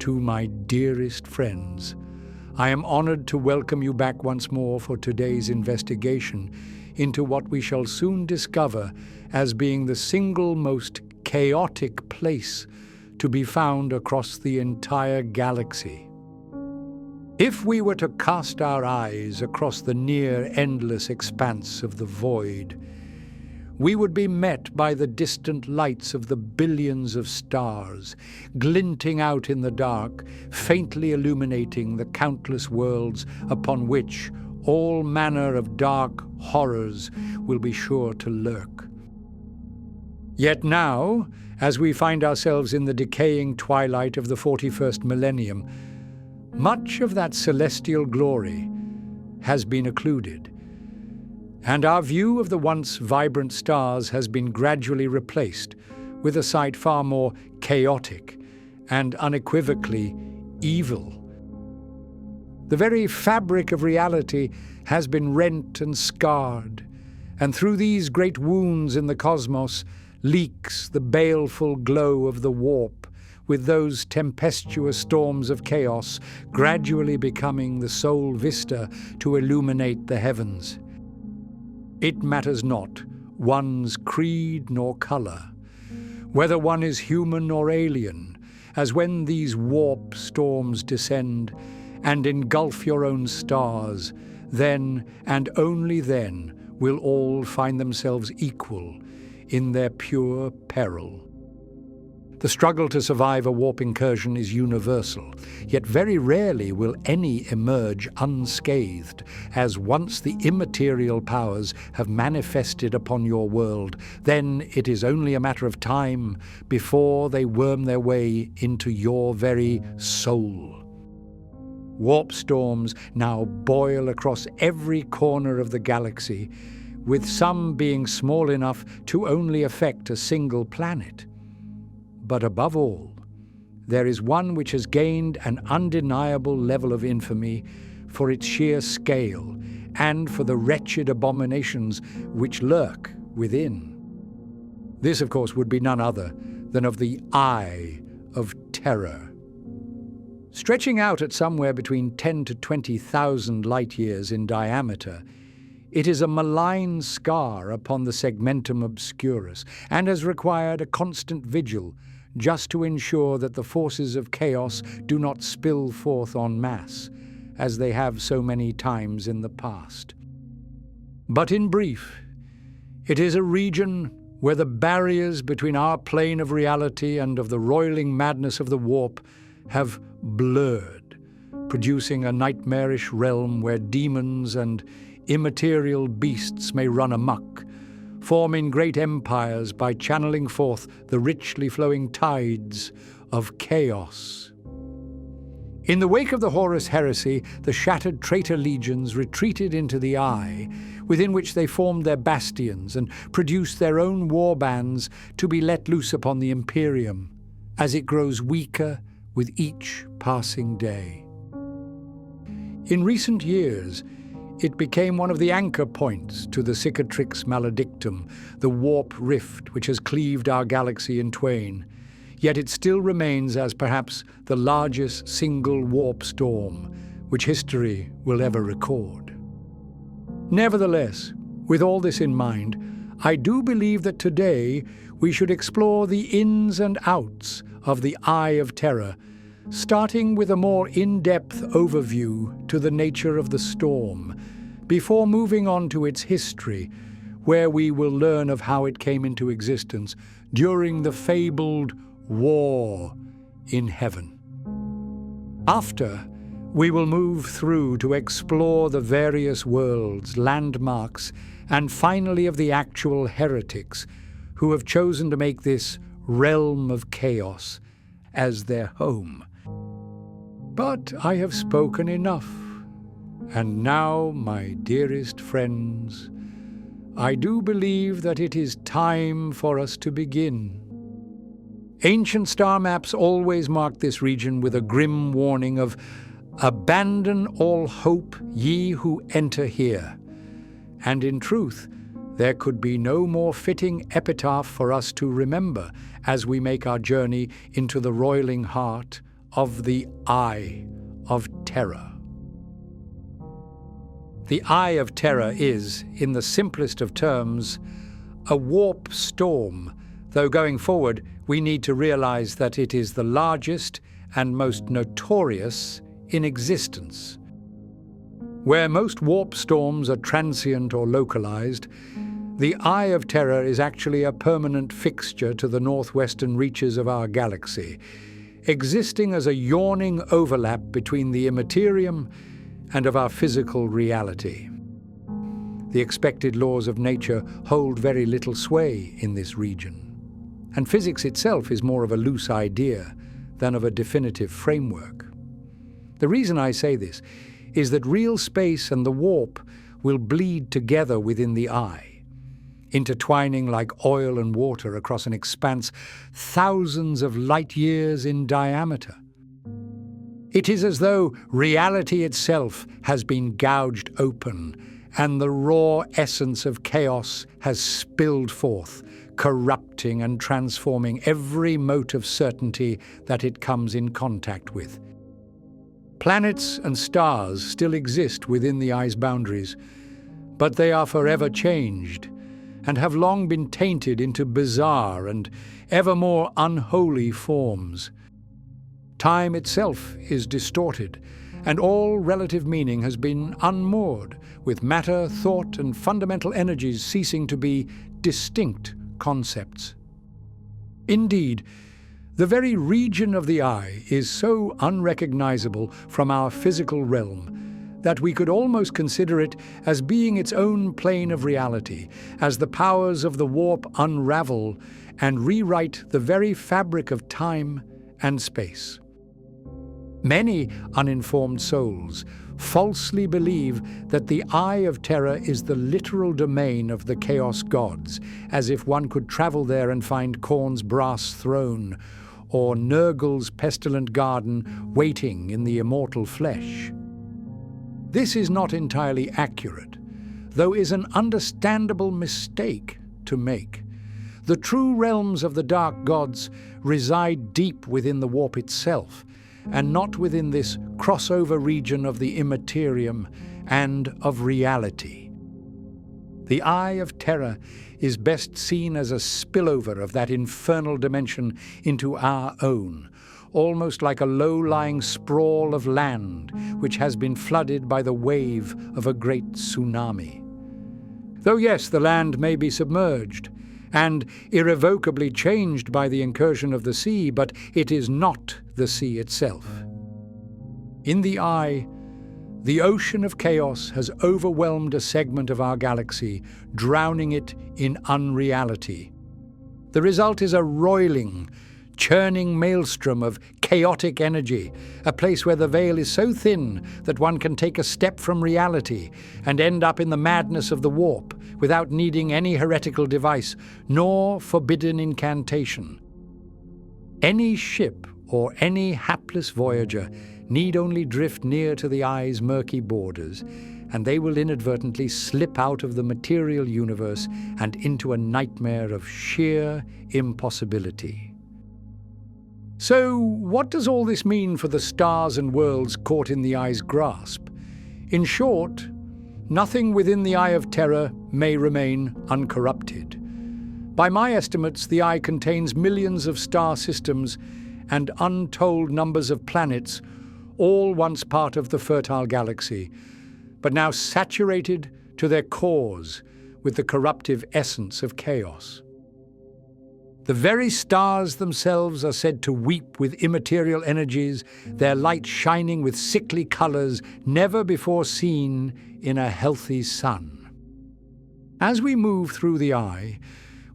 to my dearest friends. I am honored to welcome you back once more for today's investigation into what we shall soon discover as being the single most chaotic place to be found across the entire galaxy. If we were to cast our eyes across the near endless expanse of the void, we would be met by the distant lights of the billions of stars, glinting out in the dark, faintly illuminating the countless worlds upon which all manner of dark horrors will be sure to lurk. Yet now, as we find ourselves in the decaying twilight of the 41st millennium, much of that celestial glory has been occluded, and our view of the once vibrant stars has been gradually replaced with a sight far more chaotic and unequivocally evil. The very fabric of reality has been rent and scarred, and through these great wounds in the cosmos leaks the baleful glow of the warp, with those tempestuous storms of chaos gradually becoming the sole vista to illuminate the heavens. It matters not one's creed nor color, whether one is human or alien, as when these warp storms descend and engulf your own stars, then and only then will all find themselves equal in their pure peril. The struggle to survive a warp incursion is universal, yet very rarely will any emerge unscathed, as once the immaterial powers have manifested upon your world, then it is only a matter of time before they worm their way into your very soul. Warp storms now boil across every corner of the galaxy, with some being small enough to only affect a single planet. But above all, there is one which has gained an undeniable level of infamy for its sheer scale and for the wretched abominations which lurk within. This, of course, would be none other than of the Eye of Terror. Stretching out at somewhere between 10 to 20,000 light-years in diameter, it is a malign scar upon the segmentum obscurus and has required a constant vigil just to ensure that the forces of chaos do not spill forth en masse, as they have so many times in the past. But in brief, it is a region where the barriers between our plane of reality and of the roiling madness of the warp have blurred, producing a nightmarish realm where demons and immaterial beasts may run amok, forming great empires by channeling forth the richly flowing tides of chaos. In the wake of the Horus heresy, the shattered traitor legions retreated into the Eye, within which they formed their bastions and produced their own war bands to be let loose upon the Imperium, as it grows weaker with each passing day. In recent years, it became one of the anchor points to the Cicatrix Maledictum, the warp rift which has cleaved our galaxy in twain, yet it still remains as perhaps the largest single warp storm which history will ever record. Nevertheless, with all this in mind, I do believe that today we should explore the ins and outs of the Eye of Terror, starting with a more in-depth overview to the nature of the storm, before moving on to its history, where we will learn of how it came into existence during the fabled War in Heaven. After, we will move through to explore the various worlds, landmarks, and finally of the actual heretics who have chosen to make this realm of chaos as their home. But I have spoken enough, and now, my dearest friends, I do believe that it is time for us to begin. Ancient star maps always mark this region with a grim warning of "Abandon all hope, ye who enter here." And in truth, there could be no more fitting epitaph for us to remember as we make our journey into the roiling heart of the Eye of Terror. The Eye of Terror is, in the simplest of terms, a warp storm, though going forward we need to realize that it is the largest and most notorious in existence. Where most warp storms are transient or localized, the Eye of Terror is actually a permanent fixture to the northwestern reaches of our galaxy, existing as a yawning overlap between the immaterium and of our physical reality. The expected laws of nature hold very little sway in this region, and physics itself is more of a loose idea than of a definitive framework. The reason I say this is that real space and the warp will bleed together within the eye, intertwining like oil and water across an expanse thousands of light years in diameter. It is as though reality itself has been gouged open and the raw essence of chaos has spilled forth, corrupting and transforming every mote of certainty that it comes in contact with. Planets and stars still exist within the eye's boundaries, but they are forever changed and have long been tainted into bizarre and ever more unholy forms. Time itself is distorted, and all relative meaning has been unmoored, with matter, thought, and fundamental energies ceasing to be distinct concepts. Indeed, the very region of the eye is so unrecognizable from our physical realm that we could almost consider it as being its own plane of reality, as the powers of the warp unravel and rewrite the very fabric of time and space. Many uninformed souls falsely believe that the Eye of Terror is the literal domain of the Chaos Gods, as if one could travel there and find Khorne's brass throne, or Nurgle's pestilent garden waiting in the immortal flesh. This is not entirely accurate, though is an understandable mistake to make. The true realms of the dark gods reside deep within the warp itself, and not within this crossover region of the immaterium and of reality. The Eye of Terror is best seen as a spillover of that infernal dimension into our own, almost like a low-lying sprawl of land which has been flooded by the wave of a great tsunami. Though yes, the land may be submerged and irrevocably changed by the incursion of the sea, but it is not the sea itself. In the eye, the ocean of chaos has overwhelmed a segment of our galaxy, drowning it in unreality. The result is a roiling, churning maelstrom of chaotic energy, a place where the veil is so thin that one can take a step from reality and end up in the madness of the warp without needing any heretical device nor forbidden incantation. Any ship or any hapless voyager need only drift near to the eye's murky borders, and they will inadvertently slip out of the material universe and into a nightmare of sheer impossibility. So, what does all this mean for the stars and worlds caught in the eye's grasp? In short, nothing within the Eye of Terror may remain uncorrupted. By my estimates, the eye contains millions of star systems and untold numbers of planets, all once part of the fertile galaxy, but now saturated to their cores with the corruptive essence of chaos. The very stars themselves are said to weep with immaterial energies, their light shining with sickly colors never before seen in a healthy sun. As we move through the eye,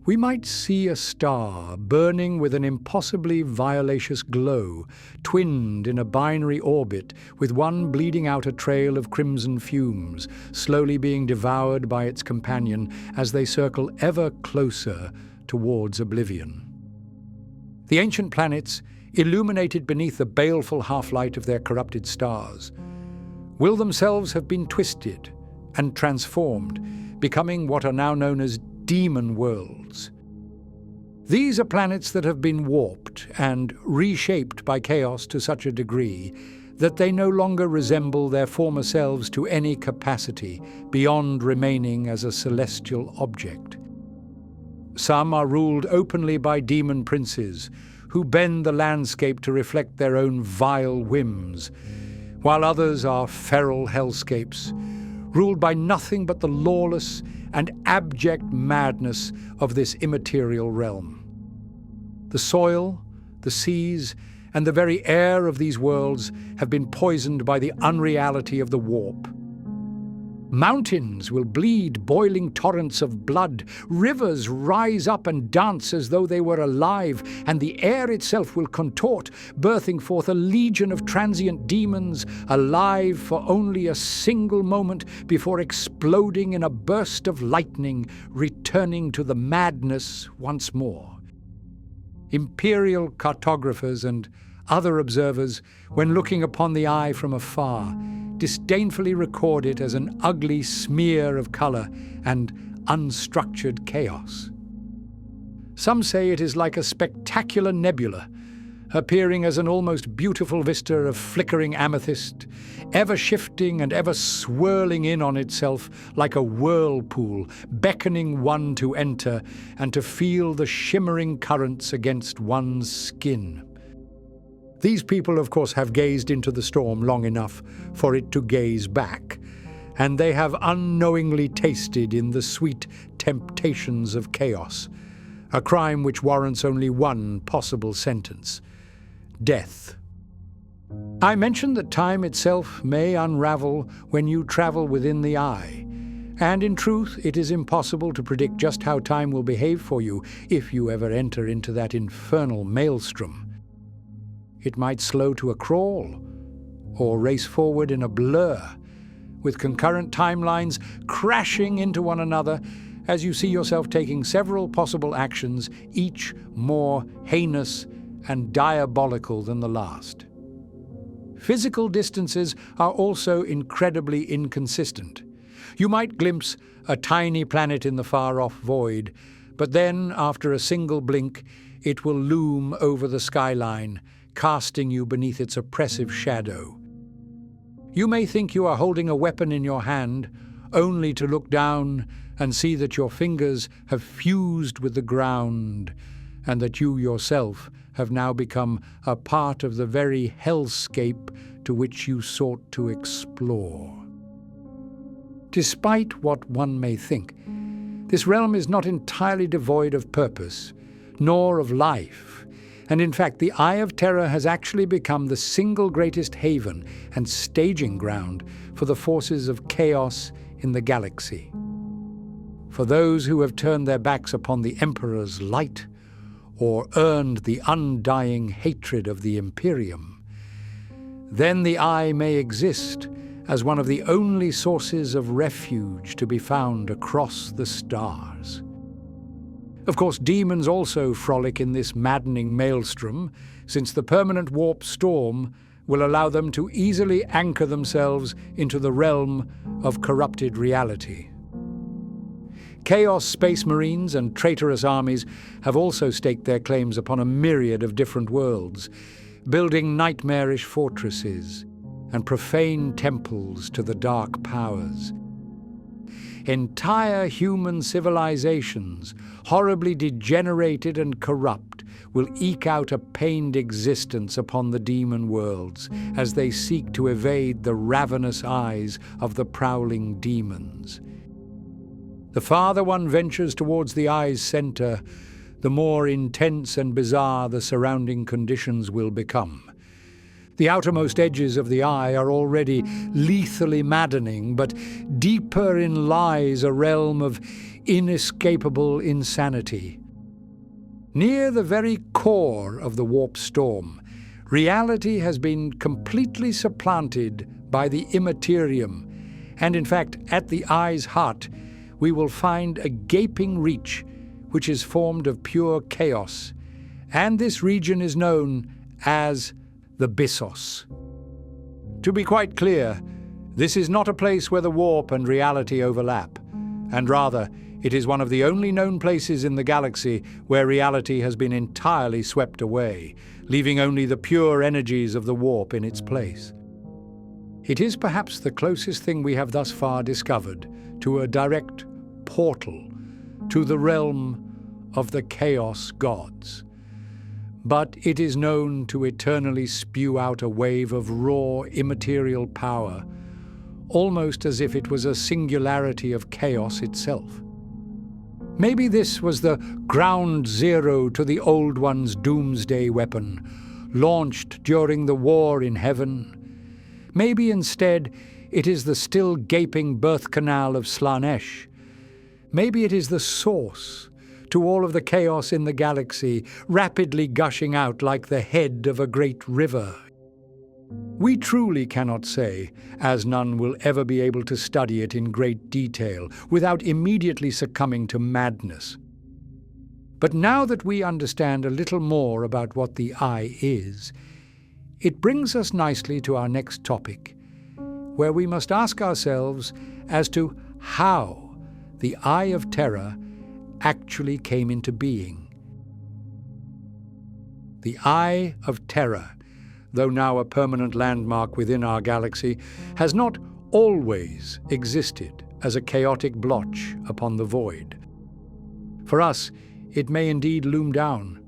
we might see a star burning with an impossibly violaceous glow, twinned in a binary orbit, with one bleeding out a trail of crimson fumes, slowly being devoured by its companion as they circle ever closer towards oblivion. The ancient planets, illuminated beneath the baleful half-light of their corrupted stars, will themselves have been twisted and transformed, becoming what are now known as demon worlds. These are planets that have been warped and reshaped by chaos to such a degree that they no longer resemble their former selves to any capacity beyond remaining as a celestial object. Some are ruled openly by demon princes who bend the landscape to reflect their own vile whims, while others are feral hellscapes, ruled by nothing but the lawless and abject madness of this immaterial realm. The soil, the seas, and the very air of these worlds have been poisoned by the unreality of the warp. Mountains will bleed boiling torrents of blood, rivers rise up and dance as though they were alive, and the air itself will contort, birthing forth a legion of transient demons, alive for only a single moment before exploding in a burst of lightning, returning to the madness once more. Imperial cartographers and other observers, when looking upon the eye from afar, disdainfully record it as an ugly smear of colour and unstructured chaos. Some say it is like a spectacular nebula, appearing as an almost beautiful vista of flickering amethyst, ever shifting and ever swirling in on itself like a whirlpool, beckoning one to enter and to feel the shimmering currents against one's skin. These people, of course, have gazed into the storm long enough for it to gaze back, and they have unknowingly tasted in the sweet temptations of chaos, a crime which warrants only one possible sentence: death. I mentioned that time itself may unravel when you travel within the eye, and in truth it is impossible to predict just how time will behave for you if you ever enter into that infernal maelstrom. It might slow to a crawl, or race forward in a blur, with concurrent timelines crashing into one another as you see yourself taking several possible actions, each more heinous and diabolical than the last. Physical distances are also incredibly inconsistent. You might glimpse a tiny planet in the far-off void, but then, after a single blink, it will loom over the skyline, casting you beneath its oppressive shadow. You may think you are holding a weapon in your hand, only to look down and see that your fingers have fused with the ground, and that you yourself have now become a part of the very hellscape to which you sought to explore. Despite what one may think, this realm is not entirely devoid of purpose, nor of life, and in fact the Eye of Terror has actually become the single greatest haven and staging ground for the forces of chaos in the galaxy. For those who have turned their backs upon the Emperor's light, or earned the undying hatred of the Imperium, then the Eye may exist as one of the only sources of refuge to be found across the stars. Of course, demons also frolic in this maddening maelstrom, since the permanent warp storm will allow them to easily anchor themselves into the realm of corrupted reality. Chaos Space Marines and traitorous armies have also staked their claims upon a myriad of different worlds, building nightmarish fortresses and profane temples to the dark powers. Entire human civilizations, horribly degenerated and corrupt, will eke out a pained existence upon the demon worlds as they seek to evade the ravenous eyes of the prowling demons. The farther one ventures towards the Eye's center, the more intense and bizarre the surrounding conditions will become. The outermost edges of the Eye are already lethally maddening, but deeper lies a realm of inescapable insanity. Near the very core of the warp storm, reality has been completely supplanted by the immaterium, and in fact, at the Eye's heart, we will find a gaping reach which is formed of pure chaos, and this region is known as the Bissos. To be quite clear, this is not a place where the warp and reality overlap, and rather, It is one of the only known places in the galaxy where reality has been entirely swept away, leaving only the pure energies of the warp in its place. It is perhaps the closest thing we have thus far discovered to a direct portal to the realm of the Chaos Gods. But it is known to eternally spew out a wave of raw, immaterial power, almost as if it was a singularity of chaos itself. Maybe this was the ground zero to the Old One's doomsday weapon, launched during the war in heaven. Maybe instead it is the still gaping birth canal of Slaanesh. Maybe it is the source to all of the chaos in the galaxy, rapidly gushing out like the head of a great river. We truly cannot say, as none will ever be able to study it in great detail without immediately succumbing to madness. But now that we understand a little more about what the Eye is, it brings us nicely to our next topic, where we must ask ourselves as to how the Eye of Terror actually came into being. The Eye of Terror, though now a permanent landmark within our galaxy, has not always existed as a chaotic blotch upon the void. For us, it may indeed loom down,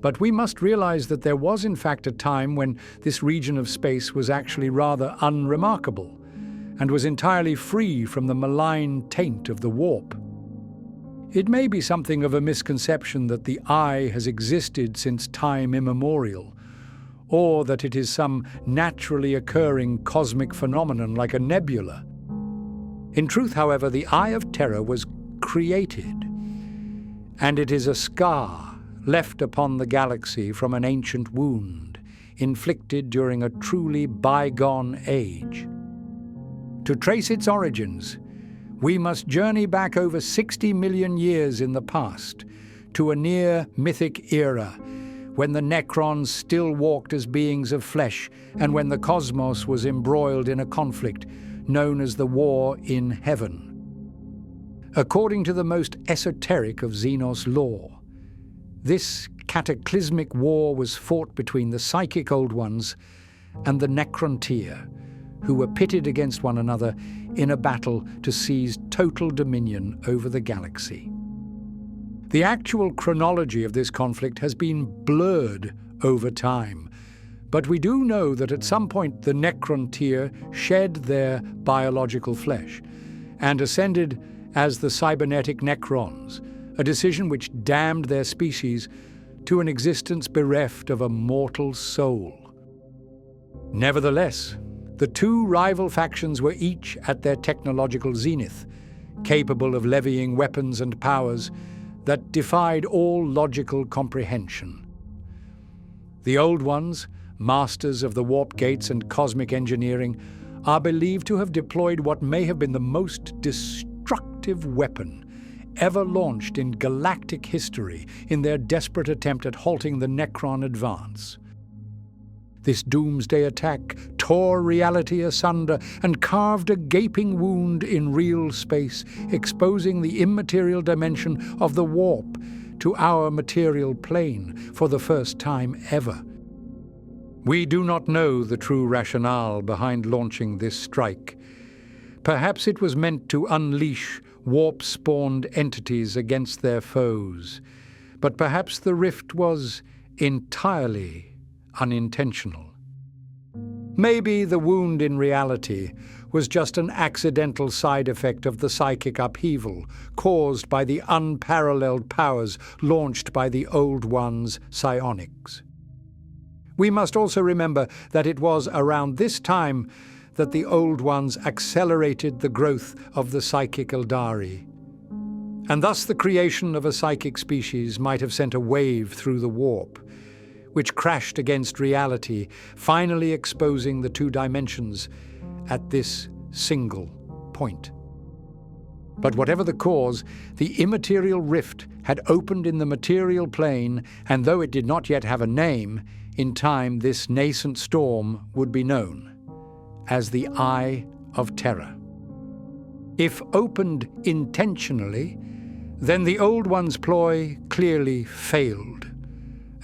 but we must realize that there was in fact a time when this region of space was actually rather unremarkable and was entirely free from the malign taint of the warp. It may be something of a misconception that the Eye has existed since time immemorial, or that it is some naturally occurring cosmic phenomenon like a nebula. In truth, however, the Eye of Terror was created, and it is a scar left upon the galaxy from an ancient wound, inflicted during a truly bygone age. To trace its origins, we must journey back over 60 million years in the past, to a near-mythic era, when the Necrons still walked as beings of flesh, and when the cosmos was embroiled in a conflict known as the War in Heaven. According to the most esoteric of Xenos lore, this cataclysmic war was fought between the psychic Old Ones and the Necrontyr, who were pitted against one another in a battle to seize total dominion over the galaxy. The actual chronology of this conflict has been blurred over time, but we do know that at some point the Necrontyr shed their biological flesh and ascended as the cybernetic Necrons, a decision which damned their species to an existence bereft of a mortal soul. Nevertheless, the two rival factions were each at their technological zenith, capable of levying weapons and powers that defied all logical comprehension. The Old Ones, masters of the warp gates and cosmic engineering, are believed to have deployed what may have been the most destructive weapon ever launched in galactic history in their desperate attempt at halting the Necron advance. This doomsday attack tore reality asunder and carved a gaping wound in real space, exposing the immaterial dimension of the warp to our material plane for the first time ever. We do not know the true rationale behind launching this strike. Perhaps it was meant to unleash warp-spawned entities against their foes, but perhaps the rift was entirely unintentional. Maybe the wound in reality was just an accidental side effect of the psychic upheaval caused by the unparalleled powers launched by the Old Ones' psionics. We must also remember that it was around this time that the Old Ones accelerated the growth of the psychic Eldari, and thus the creation of a psychic species might have sent a wave through the warp, which crashed against reality, finally exposing the two dimensions at this single point. But whatever the cause, the immaterial rift had opened in the material plane, and though it did not yet have a name, in time this nascent storm would be known as the Eye of Terror. If opened intentionally, then the Old One's ploy clearly failed,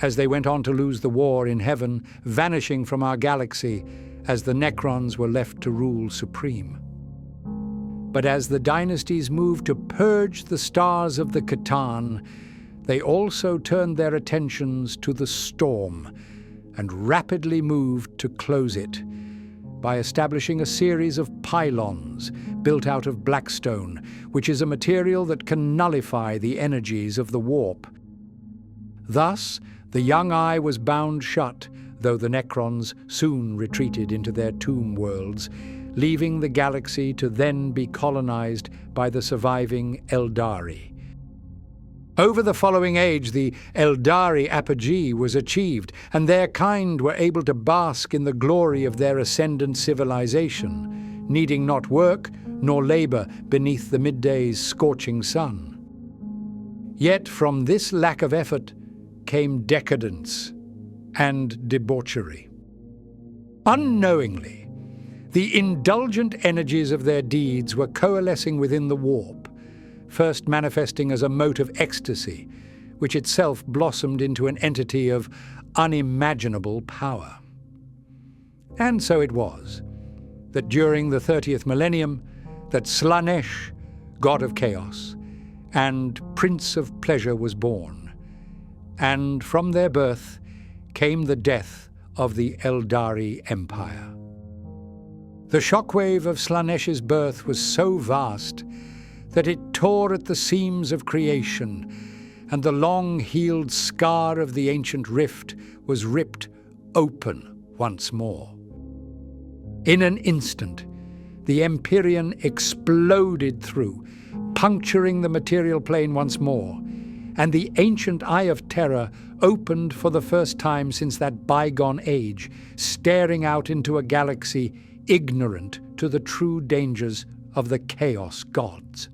as they went on to lose the war in heaven, vanishing from our galaxy as the Necrons were left to rule supreme. But as the dynasties moved to purge the stars of the Catan, they also turned their attentions to the storm and rapidly moved to close it by establishing a series of pylons built out of blackstone, which is a material that can nullify the energies of the warp. Thus, the young eye was bound shut, though the Necrons soon retreated into their tomb worlds, leaving the galaxy to then be colonized by the surviving Eldari. Over the following age, the Eldari apogee was achieved, and their kind were able to bask in the glory of their ascendant civilization, needing not work nor labor beneath the midday's scorching sun. Yet from this lack of effort came decadence and debauchery. Unknowingly, the indulgent energies of their deeds were coalescing within the warp, first manifesting as a mote of ecstasy, which itself blossomed into an entity of unimaginable power. And so it was that during the 30th millennium, that Slaanesh, god of chaos, and prince of pleasure was born, and from their birth came the death of the Eldari Empire. The shockwave of Slaanesh's birth was so vast that it tore at the seams of creation, and the long-healed scar of the ancient rift was ripped open once more. In an instant, the Empyrean exploded through, puncturing the material plane once more, and the ancient Eye of Terror opened for the first time since that bygone age, staring out into a galaxy ignorant to the true dangers of the Chaos Gods.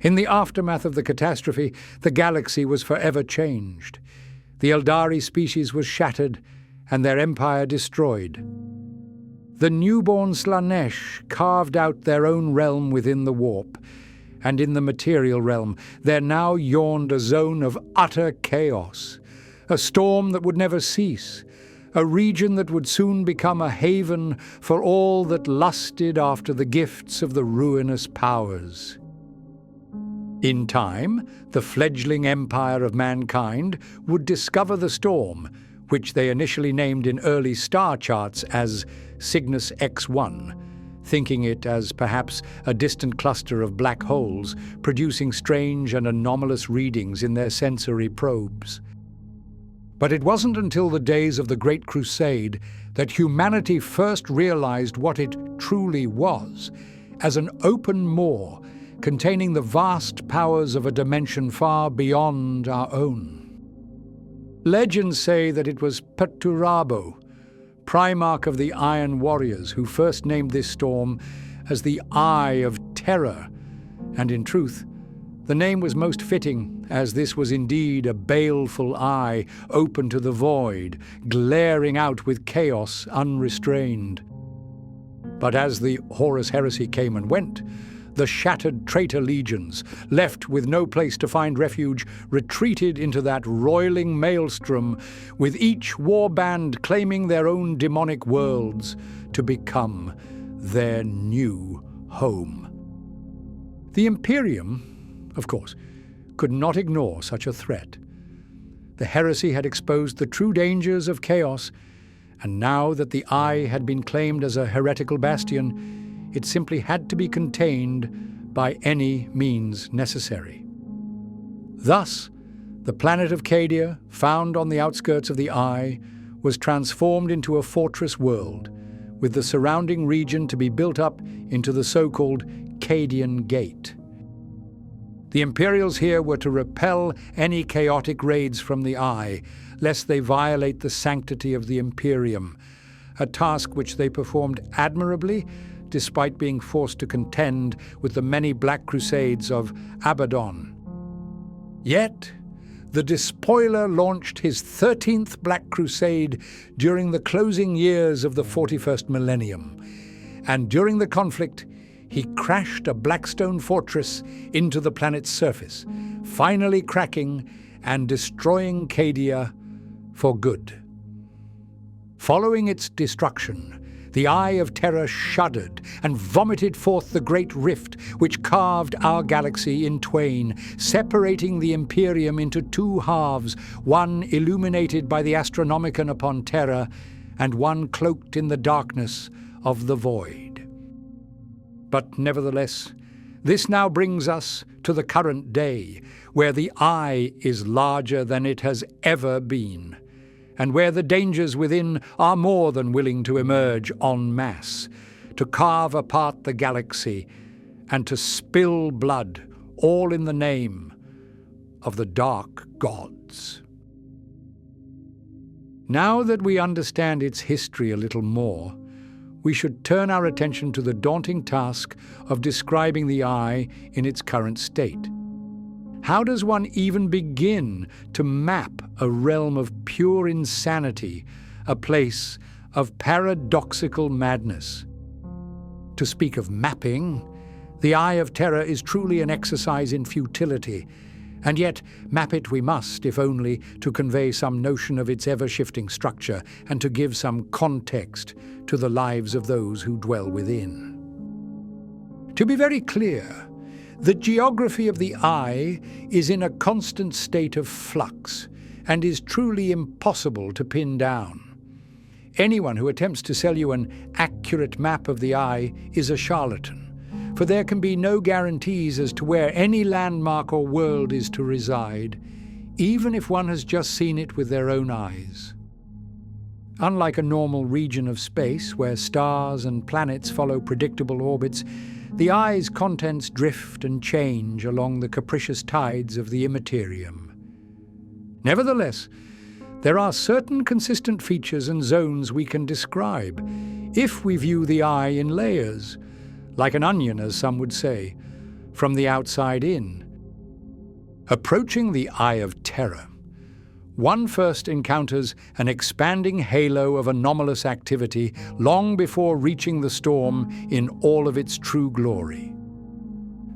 In the aftermath of the catastrophe, the galaxy was forever changed. The Eldari species was shattered and their empire destroyed. The newborn Slaanesh carved out their own realm within the warp, and in the material realm there now yawned a zone of utter chaos, a storm that would never cease, a region that would soon become a haven for all that lusted after the gifts of the ruinous powers. In time, the fledgling empire of mankind would discover the storm, which they initially named in early star charts as Cygnus X1, thinking it as perhaps a distant cluster of black holes producing strange and anomalous readings in their sensory probes. But it wasn't until the days of the Great Crusade that humanity first realized what it truly was, as an open maw containing the vast powers of a dimension far beyond our own. Legends say that it was Perturabo, primarch of the Iron Warriors, who first named this storm as the Eye of Terror, and in truth, the name was most fitting, as this was indeed a baleful eye open to the void, glaring out with chaos unrestrained. But as the Horus Heresy came and went, the shattered traitor legions, left with no place to find refuge, retreated into that roiling maelstrom, with each warband claiming their own demonic worlds to become their new home. The Imperium, of course, could not ignore such a threat. The heresy had exposed the true dangers of chaos, and now that the Eye had been claimed as a heretical bastion, it simply had to be contained by any means necessary. Thus, the planet of Cadia, found on the outskirts of the Eye, was transformed into a fortress world, with the surrounding region to be built up into the so-called Cadian Gate. The Imperials here were to repel any chaotic raids from the Eye, lest they violate the sanctity of the Imperium, a task which they performed admirably, despite being forced to contend with the many Black Crusades of Abaddon. Yet, the Despoiler launched his 13th Black Crusade during the closing years of the 41st millennium, and during the conflict, he crashed a blackstone fortress into the planet's surface, finally cracking and destroying Cadia for good. Following its destruction, the Eye of Terror shuddered and vomited forth the great rift which carved our galaxy in twain, separating the Imperium into two halves, one illuminated by the Astronomicon upon Terra, and one cloaked in the darkness of the void. But nevertheless, this now brings us to the current day, where the Eye is larger than it has ever been, and where the dangers within are more than willing to emerge en masse, to carve apart the galaxy and to spill blood, all in the name of the dark gods. Now that we understand its history a little more, we should turn our attention to the daunting task of describing the Eye in its current state. How does one even begin to map a realm of pure insanity, a place of paradoxical madness? To speak of mapping, the Eye of Terror is truly an exercise in futility, and yet map it we must, if only to convey some notion of its ever-shifting structure and to give some context to the lives of those who dwell within. To be very clear, the geography of the Eye is in a constant state of flux and is truly impossible to pin down. Anyone who attempts to sell you an accurate map of the Eye is a charlatan, for there can be no guarantees as to where any landmark or world is to reside, even if one has just seen it with their own eyes. Unlike a normal region of space where stars and planets follow predictable orbits, the Eye's contents drift and change along the capricious tides of the immaterium. Nevertheless, there are certain consistent features and zones we can describe, if we view the Eye in layers, like an onion, as some would say, from the outside in. Approaching the Eye of Terror, one first encounters an expanding halo of anomalous activity long before reaching the storm in all of its true glory.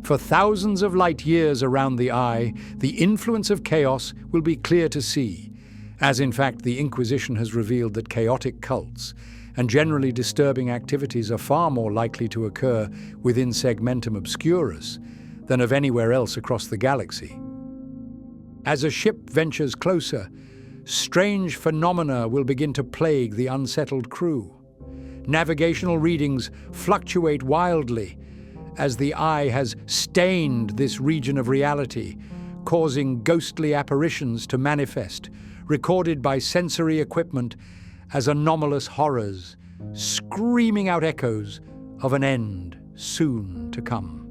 For thousands of light years around the Eye, the influence of chaos will be clear to see, as in fact the Inquisition has revealed that chaotic cults and generally disturbing activities are far more likely to occur within Segmentum Obscurus than of anywhere else across the galaxy. As a ship ventures closer, strange phenomena will begin to plague the unsettled crew. Navigational readings fluctuate wildly as the Eye has stained this region of reality, causing ghostly apparitions to manifest, recorded by sensory equipment as anomalous horrors, screaming out echoes of an end soon to come.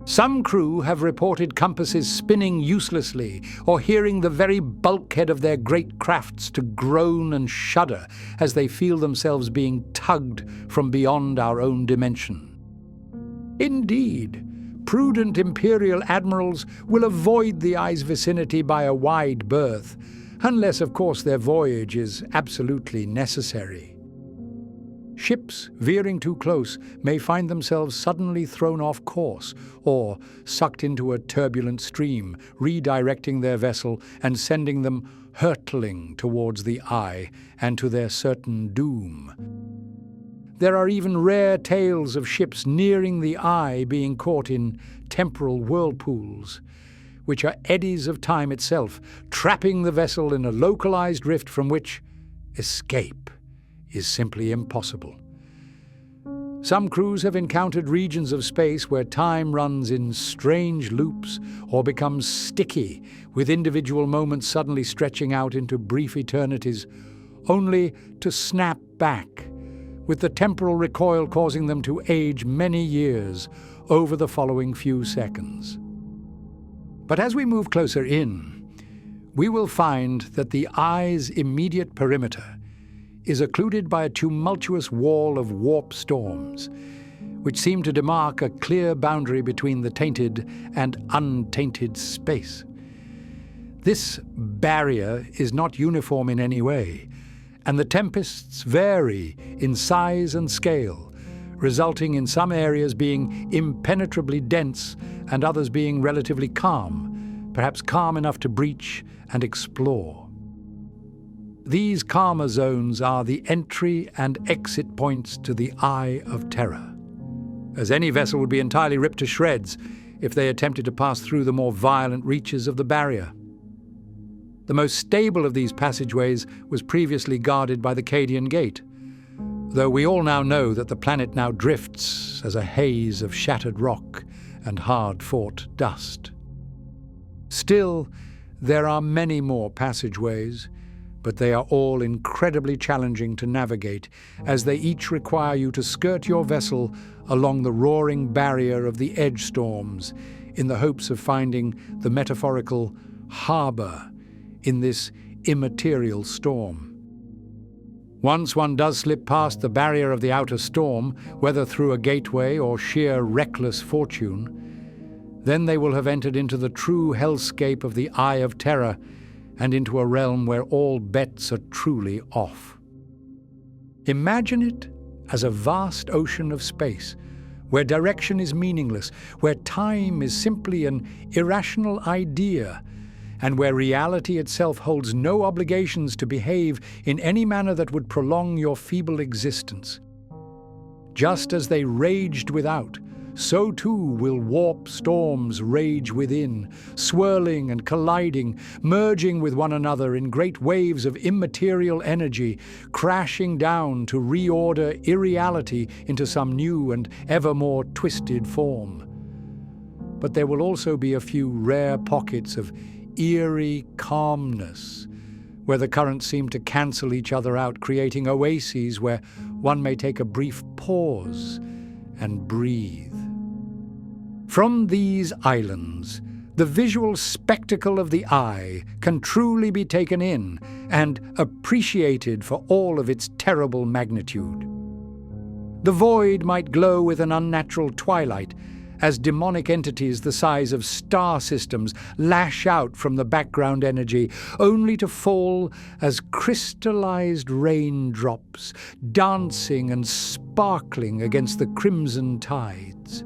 Some crew have reported compasses spinning uselessly or hearing the very bulkhead of their great crafts to groan and shudder as they feel themselves being tugged from beyond our own dimension. Indeed, prudent Imperial admirals will avoid the Eye's vicinity by a wide berth, unless, of course, their voyage is absolutely necessary. Ships veering too close may find themselves suddenly thrown off course or sucked into a turbulent stream, redirecting their vessel and sending them hurtling towards the Eye and to their certain doom. There are even rare tales of ships nearing the Eye being caught in temporal whirlpools, which are eddies of time itself, trapping the vessel in a localized rift from which escape is simply impossible. Some crews have encountered regions of space where time runs in strange loops or becomes sticky, with individual moments suddenly stretching out into brief eternities, only to snap back, with the temporal recoil causing them to age many years over the following few seconds. But as we move closer in, we will find that the Eye's immediate perimeter is occluded by a tumultuous wall of warp storms, which seem to demark a clear boundary between the tainted and untainted space. This barrier is not uniform in any way, and the tempests vary in size and scale, resulting in some areas being impenetrably dense and others being relatively calm, perhaps calm enough to breach and explore. These calmer zones are the entry and exit points to the Eye of Terror, as any vessel would be entirely ripped to shreds if they attempted to pass through the more violent reaches of the barrier. The most stable of these passageways was previously guarded by the Cadian Gate, though we all now know that the planet now drifts as a haze of shattered rock and hard-fought dust. Still, there are many more passageways, but they are all incredibly challenging to navigate, as they each require you to skirt your vessel along the roaring barrier of the edge storms in the hopes of finding the metaphorical harbour in this immaterial storm. Once one does slip past the barrier of the outer storm, whether through a gateway or sheer reckless fortune, then they will have entered into the true hellscape of the Eye of Terror, and into a realm where all bets are truly off. Imagine it as a vast ocean of space, where direction is meaningless, where time is simply an irrational idea, and where reality itself holds no obligations to behave in any manner that would prolong your feeble existence. Just as they raged without, so too will warp storms rage within, swirling and colliding, merging with one another in great waves of immaterial energy, crashing down to reorder irreality into some new and ever more twisted form. But there will also be a few rare pockets of eerie calmness, where the currents seem to cancel each other out, creating oases where one may take a brief pause and breathe. From these islands, the visual spectacle of the eye can truly be taken in and appreciated for all of its terrible magnitude. The void might glow with an unnatural twilight, as demonic entities the size of star systems lash out from the background energy, only to fall as crystallized raindrops, dancing and sparkling against the crimson tides.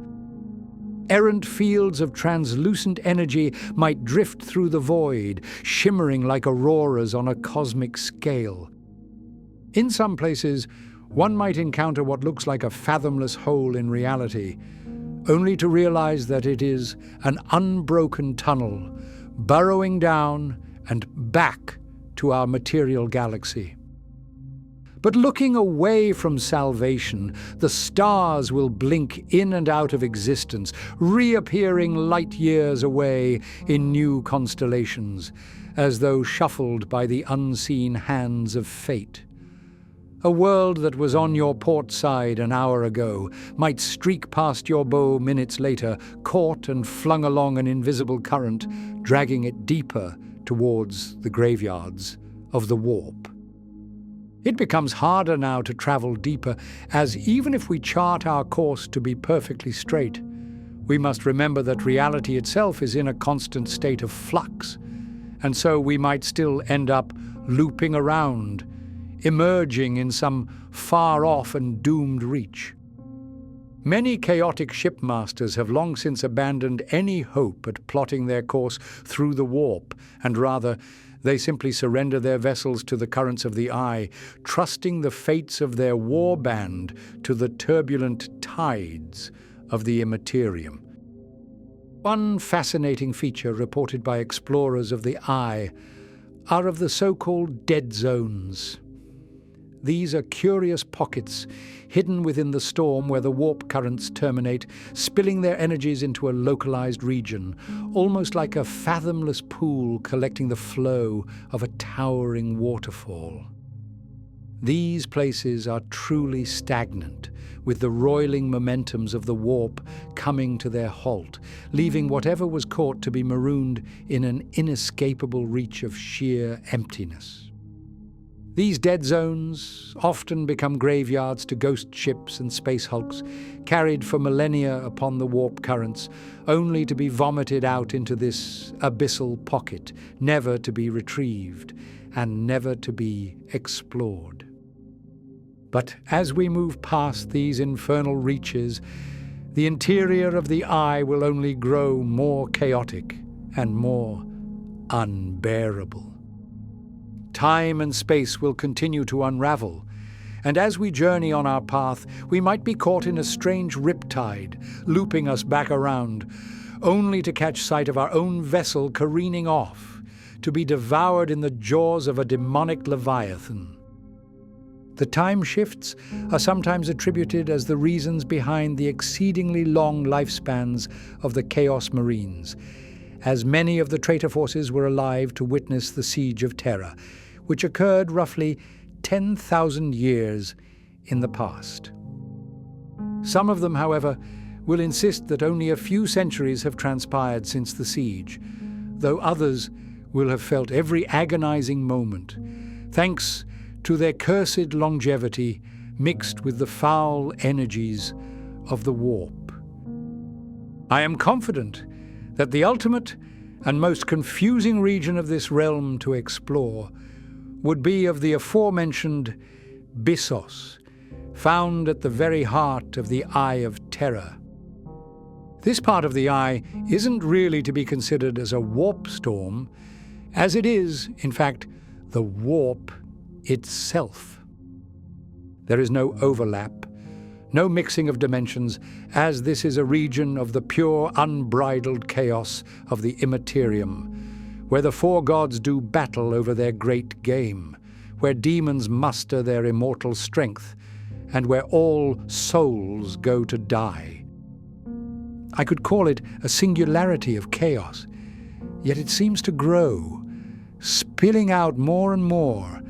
Errant fields of translucent energy might drift through the void, shimmering like auroras on a cosmic scale. In some places, one might encounter what looks like a fathomless hole in reality, only to realize that it is an unbroken tunnel, burrowing down and back to our material galaxy. But looking away from salvation, the stars will blink in and out of existence, reappearing light years away in new constellations, as though shuffled by the unseen hands of fate. A world that was on your port side an hour ago might streak past your bow minutes later, caught and flung along an invisible current, dragging it deeper towards the graveyards of the warp. It becomes harder now to travel deeper, as even if we chart our course to be perfectly straight, we must remember that reality itself is in a constant state of flux, and so we might still end up looping around, emerging in some far-off and doomed reach. Many chaotic shipmasters have long since abandoned any hope at plotting their course through the warp, and rather, they simply surrender their vessels to the currents of the eye, trusting the fates of their warband to the turbulent tides of the immaterium. One fascinating feature reported by explorers of the eye are of the so-called dead zones. These are curious pockets hidden within the storm where the warp currents terminate, spilling their energies into a localized region, almost like a fathomless pool collecting the flow of a towering waterfall. These places are truly stagnant, with the roiling momentums of the warp coming to their halt, leaving whatever was caught to be marooned in an inescapable reach of sheer emptiness. These dead zones often become graveyards to ghost ships and space hulks, carried for millennia upon the warp currents, only to be vomited out into this abyssal pocket, never to be retrieved and never to be explored. But as we move past these infernal reaches, the interior of the eye will only grow more chaotic and more unbearable. Time and space will continue to unravel, and as we journey on our path, we might be caught in a strange riptide, looping us back around, only to catch sight of our own vessel careening off, to be devoured in the jaws of a demonic leviathan. The time shifts are sometimes attributed as the reasons behind the exceedingly long lifespans of the Chaos Marines, as many of the traitor forces were alive to witness the Siege of Terra, which occurred roughly 10,000 years in the past. Some of them, however, will insist that only a few centuries have transpired since the siege, though others will have felt every agonizing moment, thanks to their cursed longevity mixed with the foul energies of the warp. I am confident that the ultimate and most confusing region of this realm to explore would be of the aforementioned Bissos, found at the very heart of the Eye of Terror. This part of the eye isn't really to be considered as a warp storm, as it is, in fact, the warp itself. There is no overlap, no mixing of dimensions, as this is a region of the pure, unbridled chaos of the immaterium, where the four gods do battle over their great game, where demons muster their immortal strength, and where all souls go to die. I could call it a singularity of chaos, yet it seems to grow, spilling out more and more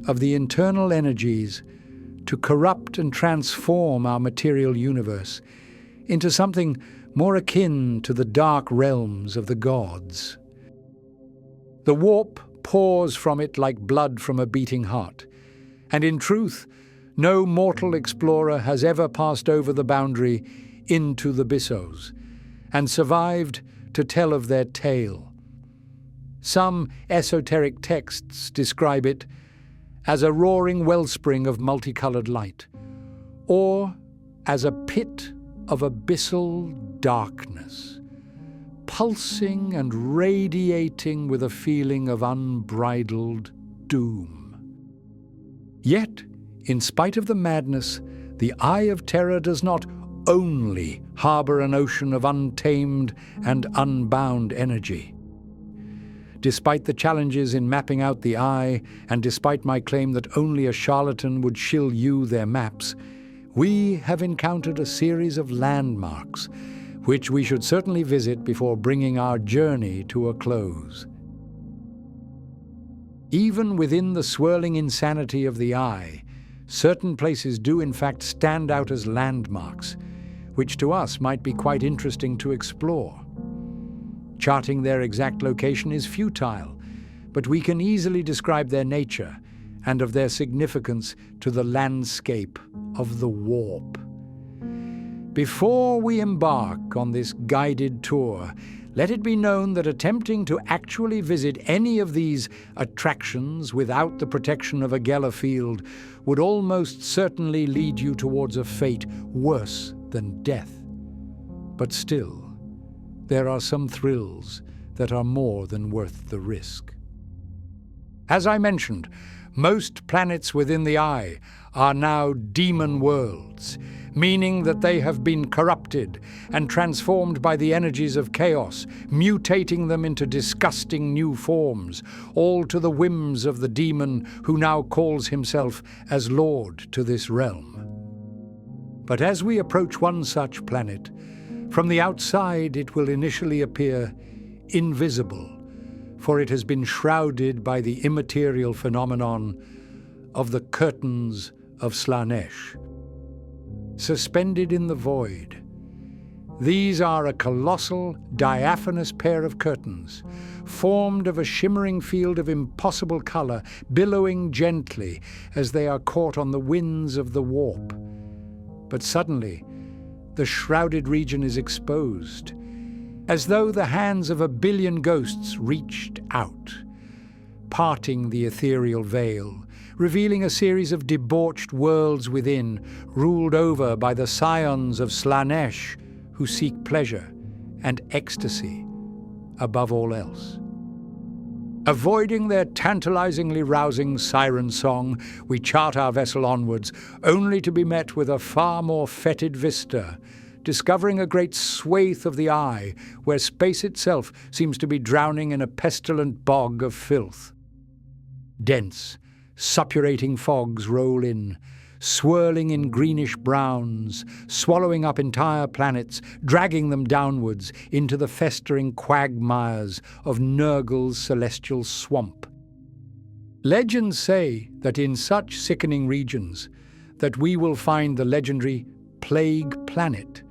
of the internal energies to corrupt and transform our material universe into something more akin to the dark realms of the gods. The warp pours from it like blood from a beating heart, and in truth, no mortal explorer has ever passed over the boundary into the Bissos and survived to tell of their tale. Some esoteric texts describe it as a roaring wellspring of multicolored light, or as a pit of abyssal darkness, pulsing and radiating with a feeling of unbridled doom. Yet, in spite of the madness, the Eye of Terror does not only harbor an ocean of untamed and unbound energy. Despite the challenges in mapping out the eye, and despite my claim that only a charlatan would shill you their maps, we have encountered a series of landmarks, which we should certainly visit before bringing our journey to a close. Even within the swirling insanity of the eye, certain places do in fact stand out as landmarks, which to us might be quite interesting to explore. Charting their exact location is futile, but we can easily describe their nature and of their significance to the landscape of the warp. Before we embark on this guided tour, let it be known that attempting to actually visit any of these attractions without the protection of a Geller field would almost certainly lead you towards a fate worse than death. But still, there are some thrills that are more than worth the risk. As I mentioned, most planets within the eye are now demon worlds, meaning that they have been corrupted and transformed by the energies of chaos, mutating them into disgusting new forms, all to the whims of the demon who now calls himself as Lord to this realm. But as we approach one such planet, from the outside it will initially appear invisible, for it has been shrouded by the immaterial phenomenon of the curtains of Slaanesh. Suspended in the void, these are a colossal, diaphanous pair of curtains, formed of a shimmering field of impossible color, billowing gently as they are caught on the winds of the warp. But suddenly, the shrouded region is exposed, as though the hands of a billion ghosts reached out, parting the ethereal veil, revealing a series of debauched worlds within, ruled over by the scions of Slaanesh, who seek pleasure and ecstasy above all else. Avoiding their tantalizingly rousing siren song, we chart our vessel onwards, only to be met with a far more fetid vista, discovering a great swathe of the eye where space itself seems to be drowning in a pestilent bog of filth. Dense, suppurating fogs roll in, swirling in greenish browns, swallowing up entire planets, dragging them downwards into the festering quagmires of Nurgle's celestial swamp. Legends say that in such sickening regions that we will find the legendary Plague Planet.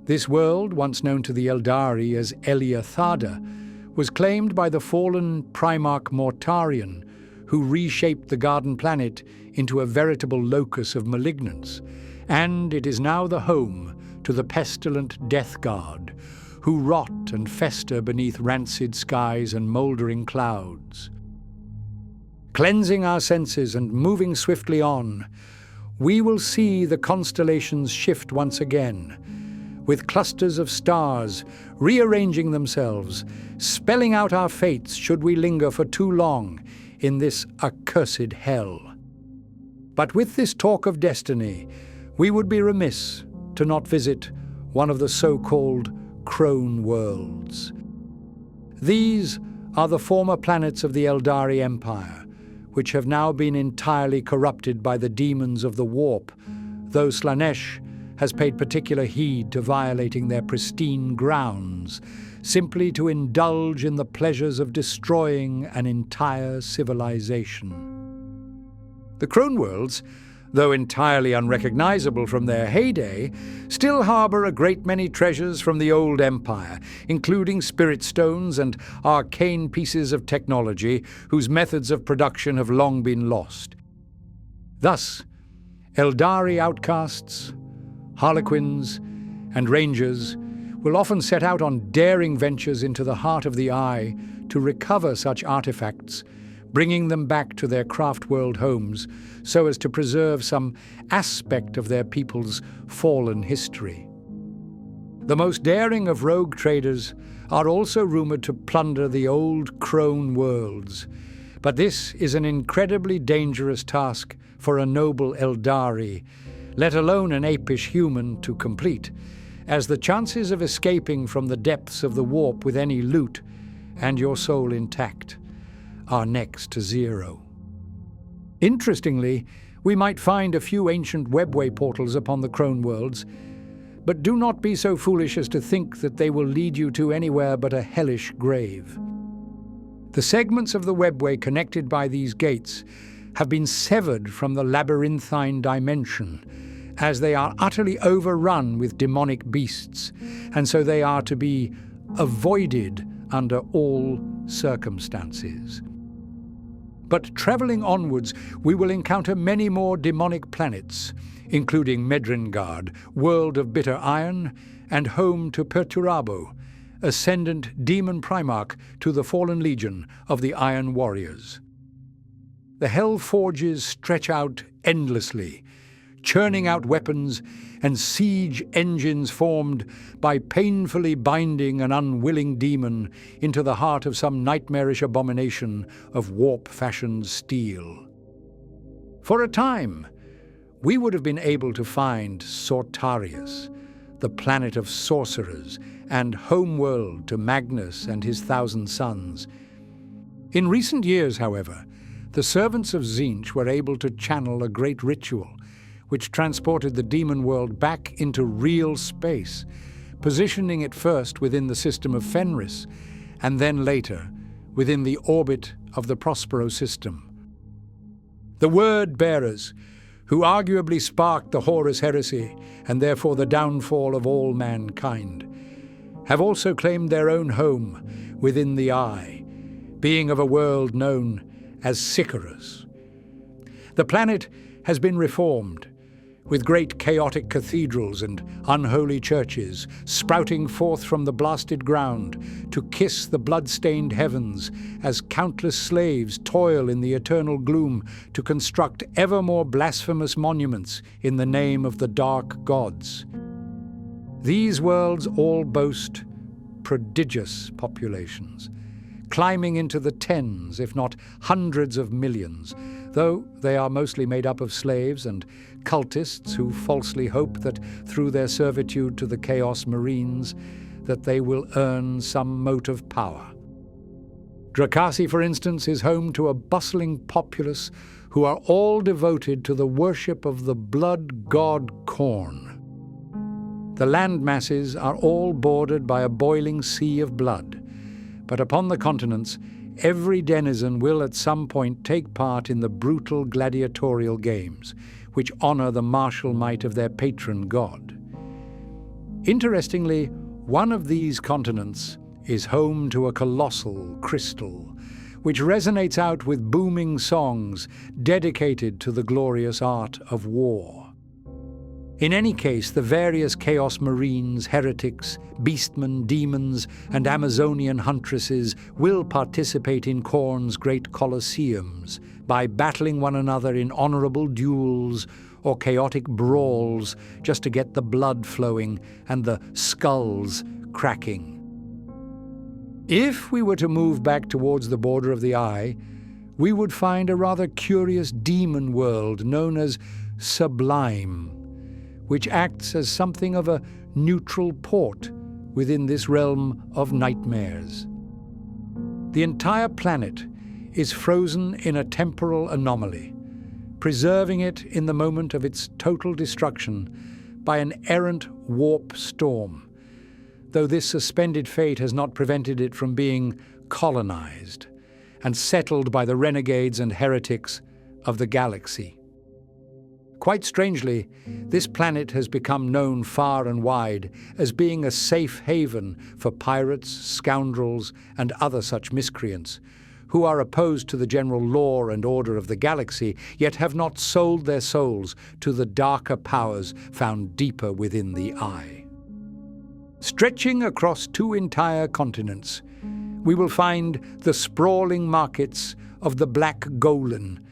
This world, once known to the Eldari as Elia Thada, was claimed by the fallen Primarch Mortarion, who reshaped the Garden Planet into a veritable locus of malignance, and it is now the home to the pestilent Death Guard, who rot and fester beneath rancid skies and mouldering clouds. Cleansing our senses and moving swiftly on, we will see the constellations shift once again, with clusters of stars rearranging themselves, spelling out our fates should we linger for too long in this accursed hell. But with this talk of destiny, we would be remiss to not visit one of the so-called crone worlds. These are the former planets of the Eldari Empire, which have now been entirely corrupted by the demons of the warp, though Slaanesh has paid particular heed to violating their pristine grounds, simply to indulge in the pleasures of destroying an entire civilization. The crone worlds, though entirely unrecognizable from their heyday, still harbor a great many treasures from the old empire, including spirit stones and arcane pieces of technology whose methods of production have long been lost. Thus, Eldari outcasts, harlequins, and rangers will often set out on daring ventures into the heart of the Eye to recover such artifacts, bringing them back to their craft-world homes so as to preserve some aspect of their people's fallen history. The most daring of rogue traders are also rumored to plunder the old crone worlds, but this is an incredibly dangerous task for a noble Eldari, let alone an apish human, to complete, as the chances of escaping from the depths of the warp with any loot, and your soul intact, are next to zero. Interestingly, we might find a few ancient webway portals upon the crone worlds, but do not be so foolish as to think that they will lead you to anywhere but a hellish grave. The segments of the webway connected by these gates have been severed from the labyrinthine dimension, as they are utterly overrun with demonic beasts, and so they are to be avoided under all circumstances. But travelling onwards, we will encounter many more demonic planets, including Medringard, world of bitter iron, and home to Perturabo, ascendant demon primarch to the fallen legion of the Iron Warriors. The Hell Forges stretch out endlessly, churning out weapons and siege engines formed by painfully binding an unwilling demon into the heart of some nightmarish abomination of warp-fashioned steel. For a time, we would have been able to find Sortarius, the planet of sorcerers and homeworld to Magnus and his 1,000 sons. In recent years, however, the servants of Tzeentch were able to channel a great ritual which transported the demon world back into real space, positioning it first within the system of Fenris, and then later within the orbit of the Prospero system. The Word-bearers, who arguably sparked the Horus heresy and therefore the downfall of all mankind, have also claimed their own home within the Eye, being of a world known as Sicarus. The planet has been reformed, with great chaotic cathedrals and unholy churches sprouting forth from the blasted ground to kiss the blood-stained heavens as countless slaves toil in the eternal gloom to construct ever more blasphemous monuments in the name of the dark gods. These worlds all boast prodigious populations, climbing into the tens, if not hundreds of millions, though they are mostly made up of slaves and cultists who falsely hope that through their servitude to the Chaos Marines that they will earn some mote of power. Drakasi, for instance, is home to a bustling populace who are all devoted to the worship of the blood god Khorne. The land masses are all bordered by a boiling sea of blood, but upon the continents, every denizen will at some point take part in the brutal gladiatorial games, which honor the martial might of their patron god. Interestingly, one of these continents is home to a colossal crystal, which resonates out with booming songs dedicated to the glorious art of war. In any case, the various Chaos Marines, heretics, beastmen, demons, and Amazonian huntresses will participate in Khorne's great colosseums by battling one another in honorable duels or chaotic brawls just to get the blood flowing and the skulls cracking. If we were to move back towards the border of the eye, we would find a rather curious demon world known as Sublime, which acts as something of a neutral port within this realm of nightmares. The entire planet is frozen in a temporal anomaly, preserving it in the moment of its total destruction by an errant warp storm, though this suspended fate has not prevented it from being colonized and settled by the renegades and heretics of the galaxy. Quite strangely, this planet has become known far and wide as being a safe haven for pirates, scoundrels, and other such miscreants, who are opposed to the general law and order of the galaxy, yet have not sold their souls to the darker powers found deeper within the eye. Stretching across 2 entire continents, we will find the sprawling markets of the Black Golan,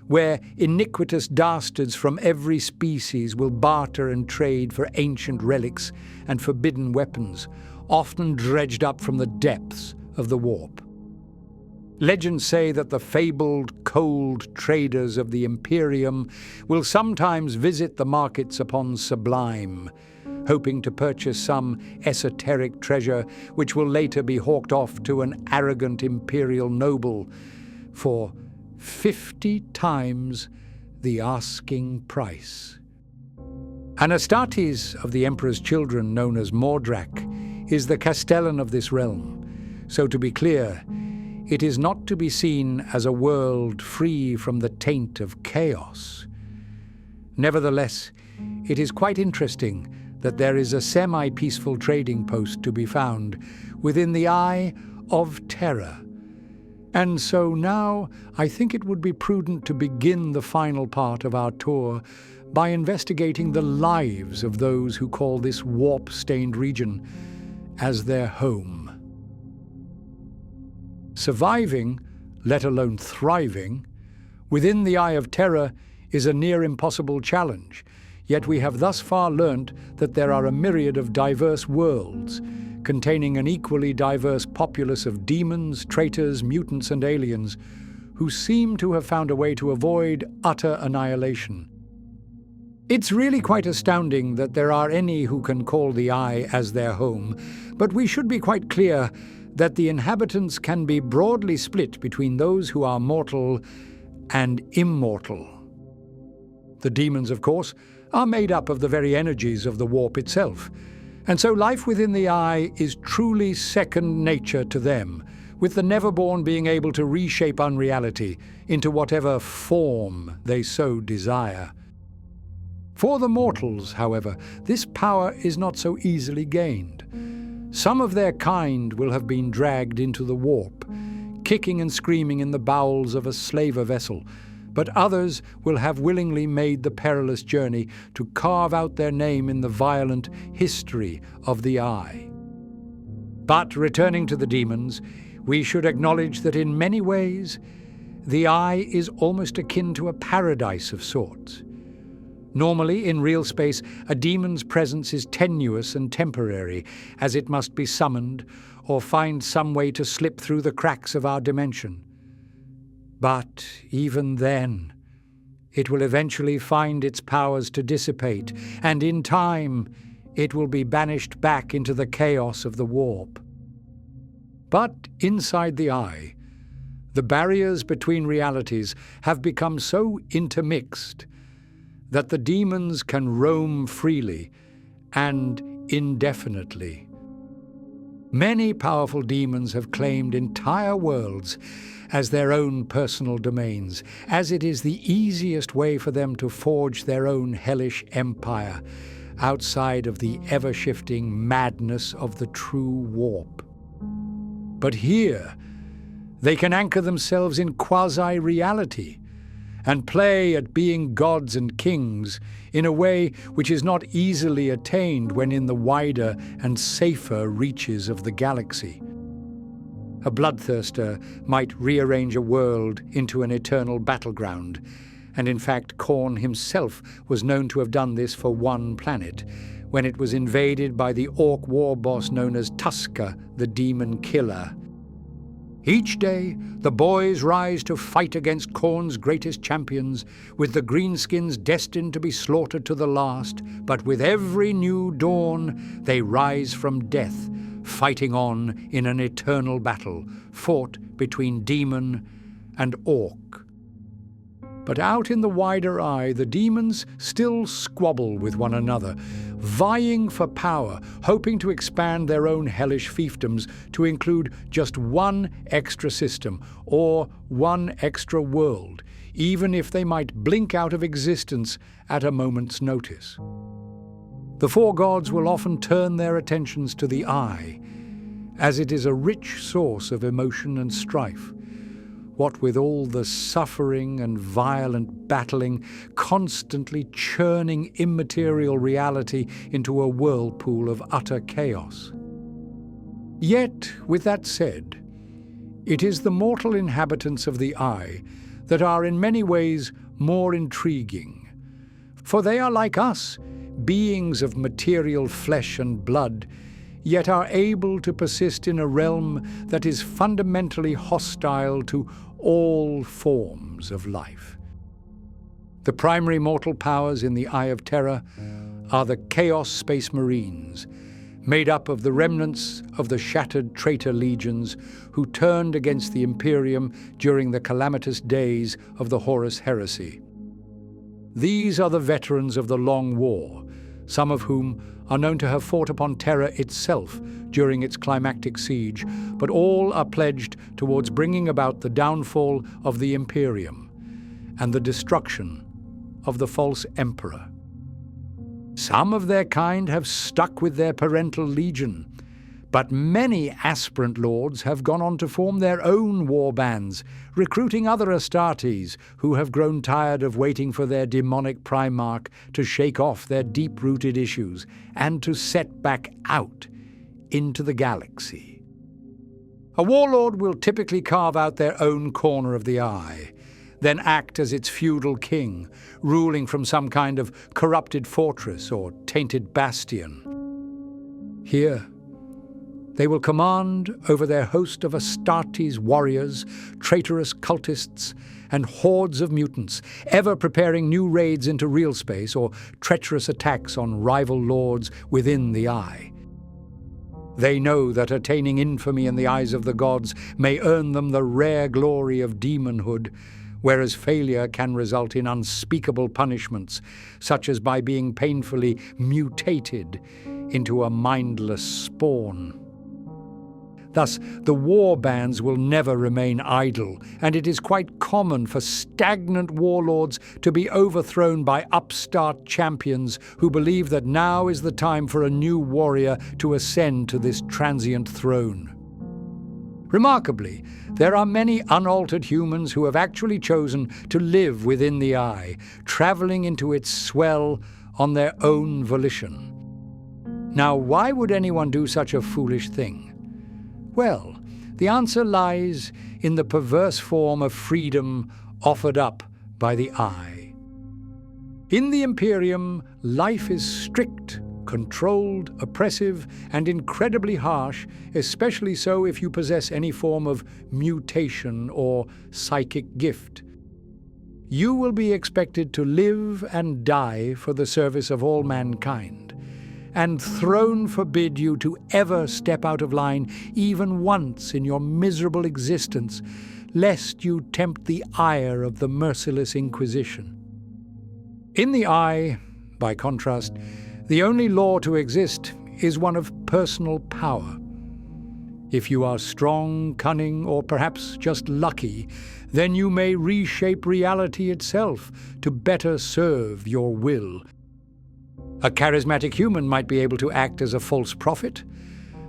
where iniquitous dastards from every species will barter and trade for ancient relics and forbidden weapons, often dredged up from the depths of the warp. Legends say that the fabled cold traders of the Imperium will sometimes visit the markets upon Sublime, hoping to purchase some esoteric treasure which will later be hawked off to an arrogant imperial noble for 50 times the asking price. Anastates of the Emperor's children, known as Mordrak, is the castellan of this realm, so to be clear, it is not to be seen as a world free from the taint of chaos. Nevertheless, it is quite interesting that there is a semi-peaceful trading post to be found within the Eye of Terror. And so now I think it would be prudent to begin the final part of our tour by investigating the lives of those who call this warp-stained region as their home. Surviving, let alone thriving, within the Eye of Terror is a near impossible challenge, yet we have thus far learnt that there are a myriad of diverse worlds, containing an equally diverse populace of demons, traitors, mutants, and aliens, who seem to have found a way to avoid utter annihilation. It's really quite astounding that there are any who can call the Eye as their home, but we should be quite clear that the inhabitants can be broadly split between those who are mortal and immortal. The demons, of course, are made up of the very energies of the warp itself, and so life within the Eye is truly second nature to them, with the Neverborn being able to reshape unreality into whatever form they so desire. For the mortals, however, this power is not so easily gained. Some of their kind will have been dragged into the warp, kicking and screaming in the bowels of a slaver vessel, but others will have willingly made the perilous journey to carve out their name in the violent history of the Eye. But returning to the demons, we should acknowledge that in many ways, the Eye is almost akin to a paradise of sorts. Normally, in real space, a demon's presence is tenuous and temporary, as it must be summoned or find some way to slip through the cracks of our dimension. But even then, it will eventually find its powers to dissipate, and in time, it will be banished back into the chaos of the warp. But inside the Eye, the barriers between realities have become so intermixed that the demons can roam freely and indefinitely. Many powerful demons have claimed entire worlds as their own personal domains, as it is the easiest way for them to forge their own hellish empire outside of the ever-shifting madness of the true warp. But here, they can anchor themselves in quasi-reality and play at being gods and kings in a way which is not easily attained when in the wider and safer reaches of the galaxy. A bloodthirster might rearrange a world into an eternal battleground, and in fact Khorne himself was known to have done this for one planet, when it was invaded by the orc war boss known as Tuska, the Demon Killer. Each day, the boys rise to fight against Khorne's greatest champions, with the greenskins destined to be slaughtered to the last, but with every new dawn, they rise from death, fighting on in an eternal battle, fought between demon and orc. But out in the wider Eye, the demons still squabble with one another, vying for power, hoping to expand their own hellish fiefdoms to include just one extra system or one extra world, even if they might blink out of existence at a moment's notice. The four gods will often turn their attentions to the Eye, as it is a rich source of emotion and strife. What with all the suffering and violent battling, constantly churning immaterial reality into a whirlpool of utter chaos. Yet, with that said, it is the mortal inhabitants of the Eye that are in many ways more intriguing. For they are like us, beings of material flesh and blood, yet are able to persist in a realm that is fundamentally hostile to all forms of life. The primary mortal powers in the Eye of Terror are the Chaos Space Marines, made up of the remnants of the shattered traitor legions who turned against the Imperium during the calamitous days of the Horus Heresy. These are the veterans of the Long War, some of whom are known to have fought upon Terra itself during its climactic siege, but all are pledged towards bringing about the downfall of the Imperium and the destruction of the false emperor. Some of their kind have stuck with their parental legion, but many aspirant lords have gone on to form their own war bands, recruiting other Astartes who have grown tired of waiting for their demonic Primarch to shake off their deep-rooted issues and to set back out into the galaxy. A warlord will typically carve out their own corner of the Eye, then act as its feudal king, ruling from some kind of corrupted fortress or tainted bastion. Here, they will command over their host of Astartes warriors, traitorous cultists, and hordes of mutants, ever preparing new raids into real space or treacherous attacks on rival lords within the Eye. They know that attaining infamy in the eyes of the gods may earn them the rare glory of demonhood, whereas failure can result in unspeakable punishments, such as by being painfully mutated into a mindless spawn. Thus, the war bands will never remain idle, and it is quite common for stagnant warlords to be overthrown by upstart champions who believe that now is the time for a new warrior to ascend to this transient throne. Remarkably, there are many unaltered humans who have actually chosen to live within the eye, traveling into its swell on their own volition. Now, why would anyone do such a foolish thing? Well, the answer lies in the perverse form of freedom offered up by the eye. In the Imperium, life is strict, controlled, oppressive, and incredibly harsh, especially so if you possess any form of mutation or psychic gift. You will be expected to live and die for the service of all mankind, and throne forbid you to ever step out of line even once in your miserable existence, lest you tempt the ire of the merciless Inquisition. In the eye, by contrast, the only law to exist is one of personal power. If you are strong, cunning, or perhaps just lucky, then you may reshape reality itself to better serve your will. A charismatic human might be able to act as a false prophet,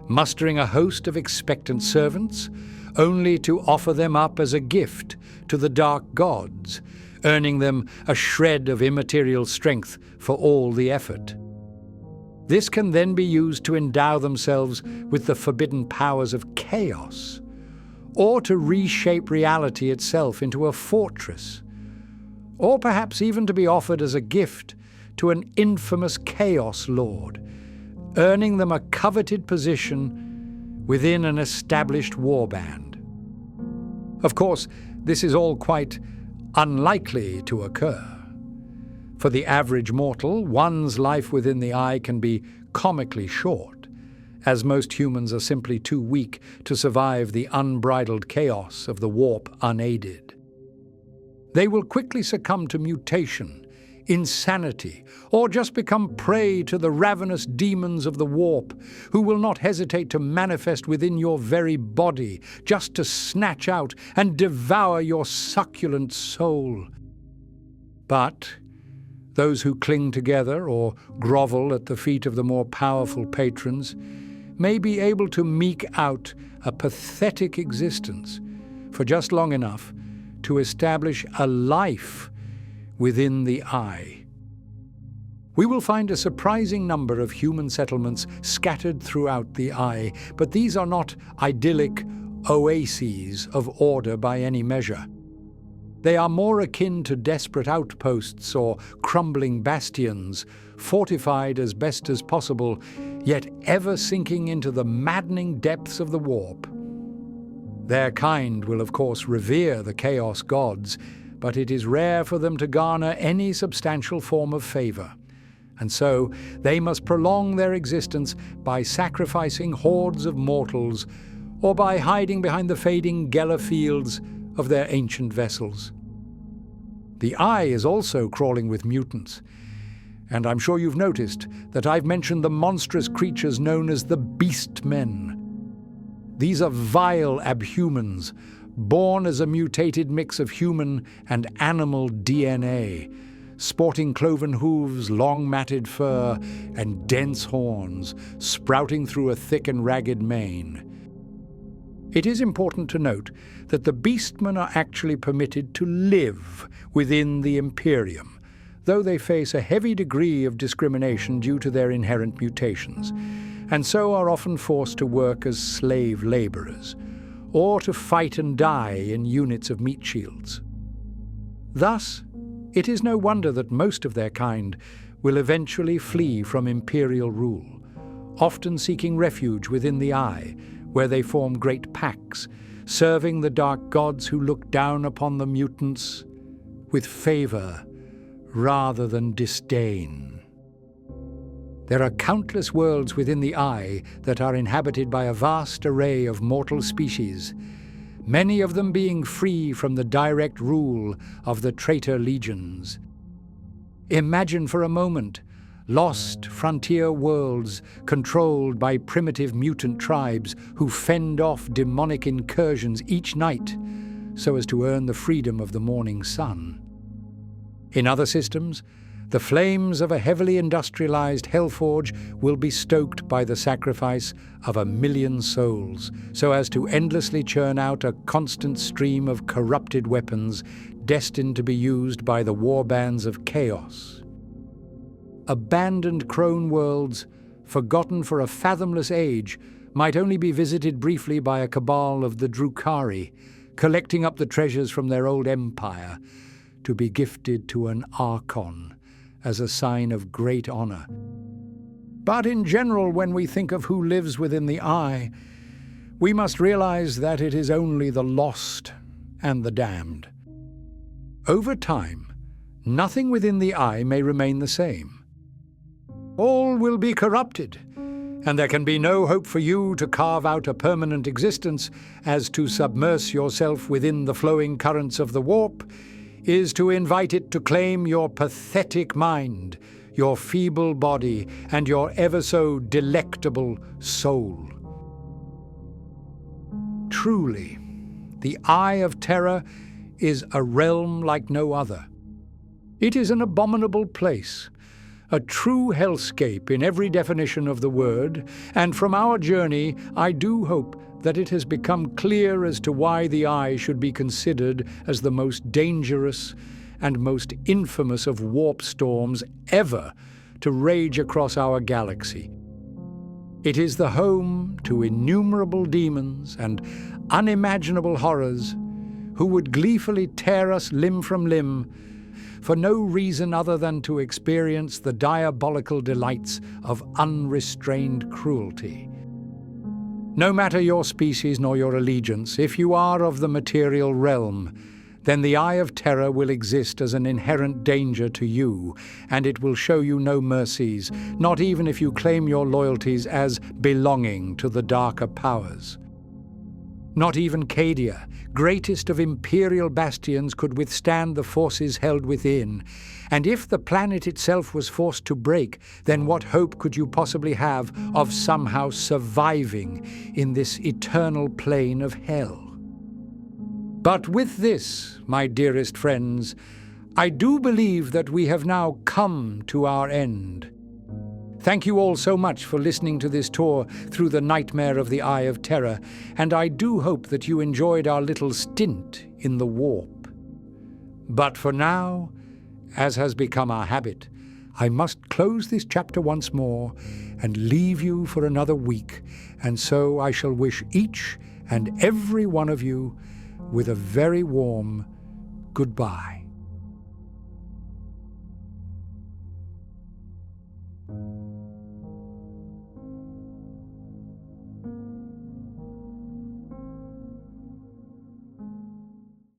mustering a host of expectant servants, only to offer them up as a gift to the dark gods, earning them a shred of immaterial strength for all the effort. This can then be used to endow themselves with the forbidden powers of chaos, or to reshape reality itself into a fortress, or perhaps even to be offered as a gift to an infamous Chaos Lord, earning them a coveted position within an established warband. Of course, this is all quite unlikely to occur. For the average mortal, one's life within the eye can be comically short, as most humans are simply too weak to survive the unbridled chaos of the warp unaided. They will quickly succumb to mutation, insanity, or just become prey to the ravenous demons of the warp, who will not hesitate to manifest within your very body, just to snatch out and devour your succulent soul. But those who cling together or grovel at the feet of the more powerful patrons may be able to meek out a pathetic existence for just long enough to establish a life within the eye. We will find a surprising number of human settlements scattered throughout the eye, but these are not idyllic oases of order by any measure. They are more akin to desperate outposts or crumbling bastions, fortified as best as possible, yet ever sinking into the maddening depths of the warp. Their kind will, of course, revere the Chaos Gods, but it is rare for them to garner any substantial form of favor, and so they must prolong their existence by sacrificing hordes of mortals or by hiding behind the fading Geller fields of their ancient vessels. The eye is also crawling with mutants, and I'm sure you've noticed that I've mentioned the monstrous creatures known as the Beastmen. These are vile abhumans, born as a mutated mix of human and animal DNA, sporting cloven hooves, long matted fur, and dense horns, sprouting through a thick and ragged mane. It is important to note that the Beastmen are actually permitted to live within the Imperium, though they face a heavy degree of discrimination due to their inherent mutations, and so are often forced to work as slave laborers, or to fight and die in units of meat shields. Thus, it is no wonder that most of their kind will eventually flee from imperial rule, often seeking refuge within the eye, where they form great packs, serving the dark gods who look down upon the mutants with favor rather than disdain. There are countless worlds within the eye that are inhabited by a vast array of mortal species, many of them being free from the direct rule of the traitor legions. Imagine for a moment lost frontier worlds controlled by primitive mutant tribes who fend off demonic incursions each night so as to earn the freedom of the morning sun. In other systems, The flames of a heavily industrialized hellforge will be stoked by the sacrifice of 1,000,000 souls, so as to endlessly churn out a constant stream of corrupted weapons destined to be used by the warbands of chaos. Abandoned crone worlds, forgotten for a fathomless age, might only be visited briefly by a cabal of the Drukhari, collecting up the treasures from their old empire to be gifted to an Archon as a sign of great honor. But in general, when we think of who lives within the Eye, we must realize that it is only the lost and the damned. Over time, nothing within the Eye may remain the same. All will be corrupted, and there can be no hope for you to carve out a permanent existence, as to submerge yourself within the flowing currents of the warp is to invite it to claim your pathetic mind, your feeble body, and your ever-so delectable soul. Truly, the Eye of Terror is a realm like no other. It is an abominable place, a true hellscape in every definition of the word, and from our journey, I do hope that it has become clear as to why the Eye should be considered as the most dangerous and most infamous of warp storms ever to rage across our galaxy. It is the home to innumerable demons and unimaginable horrors who would gleefully tear us limb from limb for no reason other than to experience the diabolical delights of unrestrained cruelty. No matter your species nor your allegiance, if you are of the material realm, then the Eye of Terror will exist as an inherent danger to you, and it will show you no mercies, not even if you claim your loyalties as belonging to the darker powers. Not even Cadia, greatest of imperial bastions, could withstand the forces held within. And if the planet itself was forced to break, then what hope could you possibly have of somehow surviving in this eternal plane of hell? But with this, my dearest friends, I do believe that we have now come to our end. Thank you all so much for listening to this tour through the nightmare of the Eye of Terror, and I do hope that you enjoyed our little stint in the warp. But for now, as has become our habit, I must close this chapter once more and leave you for another week, and so I shall wish each and every one of you with a very warm goodbye.